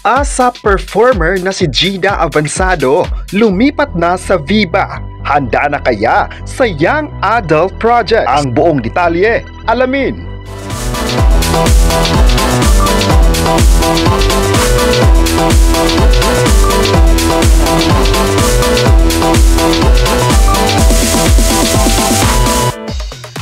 ASAP performer na si Jida Avansado lumipat na sa Viva. Handa na kaya sa Young Adult Project? Ang buong detalye, alamin!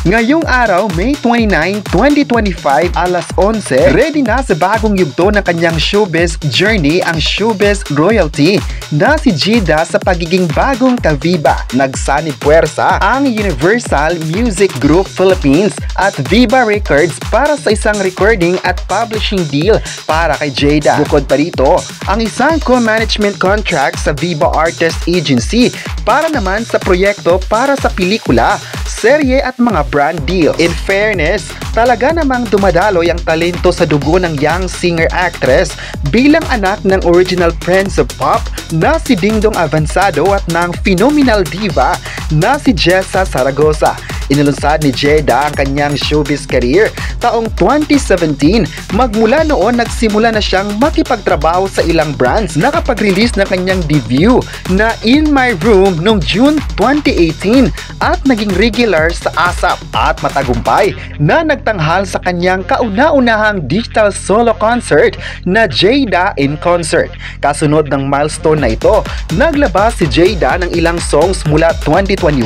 Ngayong araw, May 29, 2025, alas 11, ready na sa bagong yugto ng kanyang showbiz journey ang showbiz royalty na si Jida sa pagiging bagong ka-Viva. Nagsanib puwersa ang Universal Music Group Philippines at Viva Records para sa isang recording at publishing deal para kay Jida. Bukod pa rito, ang isang co-management contract sa Viva Artist Agency para naman sa proyekto para sa pelikula, serye at mga brand deal. In fairness, talaga namang dumadaloy ang talento sa dugo ng young singer-actress bilang anak ng original Prince of Pop na si Dingdong Avansado at ng phenomenal diva na si Jessa Zaragoza. Inilunsad ni Jida ang kanyang showbiz career taong 2017. Magmula noon, nagsimula na siyang makipagtrabaho sa ilang brands. Nakapag-release ng kanyang debut na In My Room noong June 2018 at naging regular sa ASAP at matagumpay na nagtanghal sa kanyang kauna-unahang digital solo concert na Jida in Concert. Kasunod ng milestone na ito, naglabas si Jida ng ilang songs mula 2021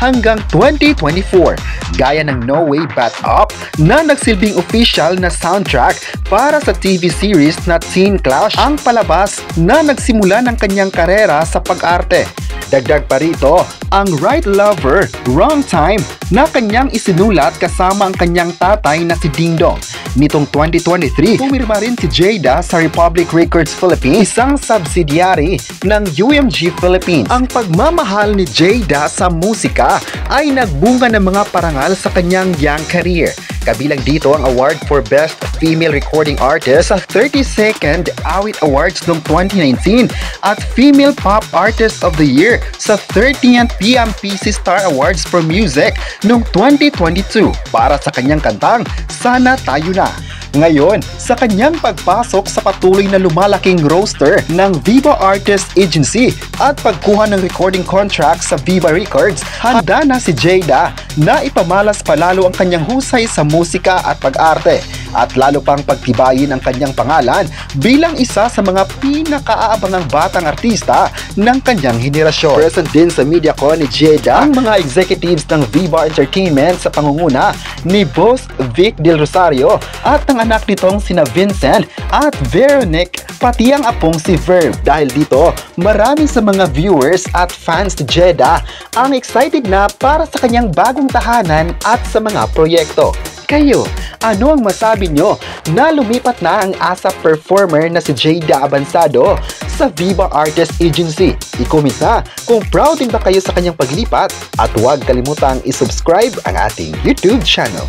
hanggang 2024 gaya ng No Way But Up na nagsilbing official na soundtrack para sa TV series na Teen Clash, ang palabas na nagsimula ng kanyang karera sa pag-arte. Dagdag pa rito ang Right Lover, Wrong Time na kanyang isinulat kasama ang kanyang tatay na si Dingdong. Nitong 2023, pumirma rin si Jida sa Republic Records Philippines, isang subsidiary ng UMG Philippines. Ang pagmamahal ni Jida sa musika ay nagbunga ng mga parangal sa kanyang young career. Kabilang dito ang award for Best Female Recording Artist sa 32nd Awit Awards noong 2019 at Female Pop Artist of the Year sa 30th PMPC Star Awards for Music noong 2022 para sa kanyang kantang Sana Tayo Na. Ngayon, sa kanyang pagpasok sa patuloy na lumalaking roster ng Viva Artist Agency at pagkuha ng recording contract sa Viva Records, handa na si Jida na ipamalas palalo ang kanyang husay sa musika at pag-arte at lalo pang pagtibayin ang kanyang pangalan bilang isa sa mga pinakaabangang batang artista ng kanyang henerasyon. Present din sa media ko ni Jida ang mga executives ng Viva Entertainment sa pangunguna ni Boss Vic Del Rosario at ang anak nitong sina Vincent at Veronique, pati ang apong si Verb. Dahil dito, marami sa mga viewers at fans ni Jida ang excited na para sa kanyang bagong tahanan at sa mga proyekto. Kayo, ano ang masabi nyo na lumipat na ang ASAP performer na si Jida Avansado sa Viva Artist Agency? I-comment na kung proud din ba kayo sa kanyang paglipat at huwag kalimutang i-subscribe ang ating YouTube channel.